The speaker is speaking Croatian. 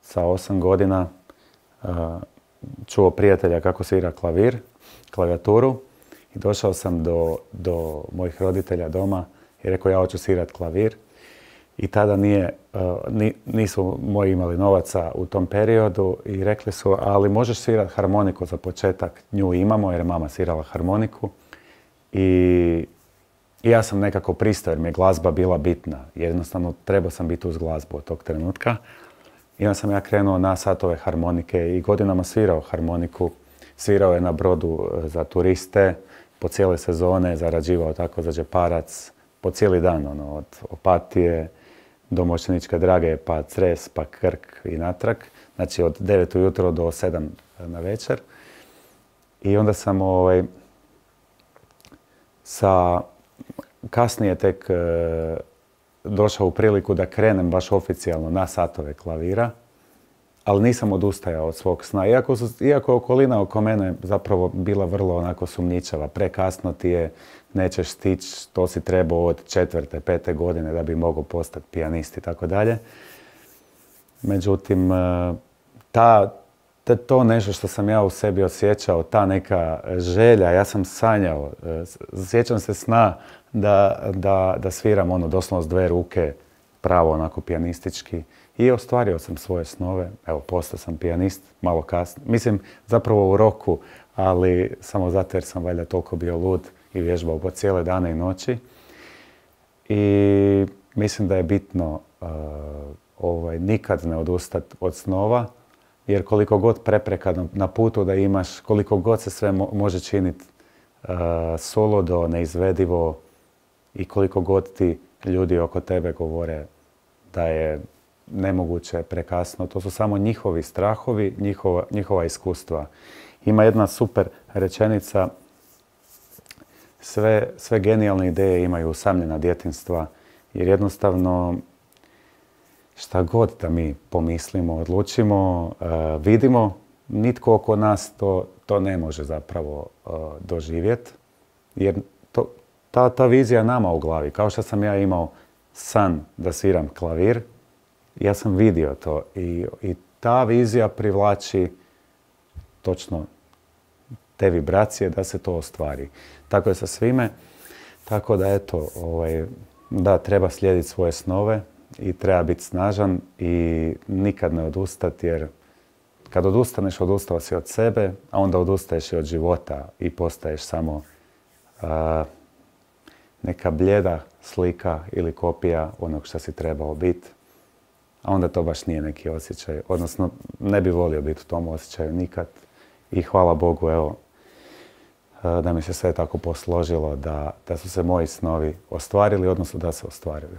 sa 8 godina čuo prijatelja kako svira klavijaturu i došao sam do mojih roditelja doma i rekao ja hoću svirat klavir. I tada nisu moji imali novaca u tom periodu i rekli su ali možeš svirat harmoniku za početak, nju imamo jer je mama svirala harmoniku. I ja sam nekako pristao jer mi je glazba bila bitna. Jednostavno trebao sam biti uz glazbu od tog trenutka. I onda sam ja krenuo na satove harmonike i godinama svirao harmoniku. Svirao je na brodu za turiste, po cijele sezone, zarađivao tako za džeparac, po cijeli dan, od Opatije do Mošćeničke Drage, pa Cres, pa Krk i natrag. Znači od 9 ujutro do 7 na večer. I onda sam kasnije tek došao u priliku da krenem baš oficijalno na satove klavira, ali nisam odustajao od svog sna. Iako je okolina oko mene zapravo bila vrlo onako sumnjičava. Prekasno ti je, nećeš stići, to si trebao od 4., 5. godine da bi mogao postati pijanist i tako dalje. Međutim, to nešto što sam ja u sebi osjećao, ta želja, ja sam sanjao. Sjećam se sna da sviram doslovno s 2 ruke, pravo onako pijanistički. I ostvario sam svoje snove. Evo, postao sam pijanist malo kasnije. Mislim, zapravo u roku, ali samo zato jer sam valjda toliko bio lud i vježbao po cijele dane i noći. I mislim da je bitno nikad ne odustati od snova, jer koliko god prepreka na putu da imaš, koliko god se sve može činiti suludo, neizvedivo i koliko god ti ljudi oko tebe govore da je nemoguće, prekasno. To su samo njihovi strahovi, njihova iskustva. Ima jedna super rečenica, sve genijalne ideje imaju usamljena djetinjstva, jer jednostavno šta god da mi pomislimo, odlučimo, vidimo, nitko oko nas to ne može zapravo doživjeti. Jer ta vizija nama u glavi, kao što sam ja imao san da sviram klavir, ja sam vidio to i ta vizija privlači točno te vibracije da se to ostvari. Tako je sa svime. Tako da eto, da treba slijediti svoje snove i treba biti snažan i nikad ne odustati, jer kad odustaneš, odustao si od sebe, a onda odustaješ i od života i postaješ samo neka blijeda slika ili kopija onog što si trebao biti. A onda to baš nije neki osjećaj. Odnosno, ne bi volio biti u tom osjećaju nikad. I hvala Bogu, evo, da mi se sve tako posložilo, da su se moji snovi ostvarili, odnosno da se ostvarili.